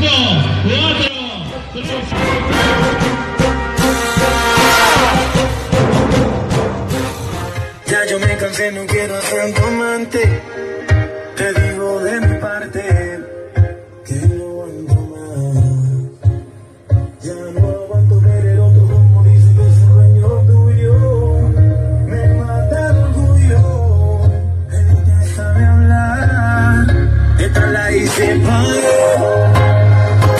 4, 3. Ya yo me cansé, no quiero ser tu amante. Te digo de mi parte que no aguanto más. Ya no aguanto ver el otro como dice que es el dueño tuyo. Me mata el orgullo. Él ya sabe hablar. Esta la hice para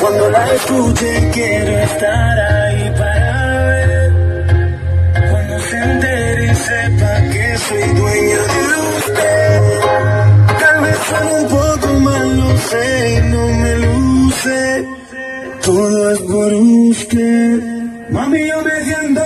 cuando la escuche quiero estar ahí para ver. Cuando se entere y sepa que soy dueño de usted. Tal vez soy un poco mal, lo sé y no me luce. Todo es por usted. Mami, yo me siento.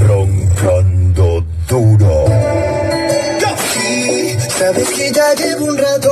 Roncando duro. Sí, sabes que ya llevo un rato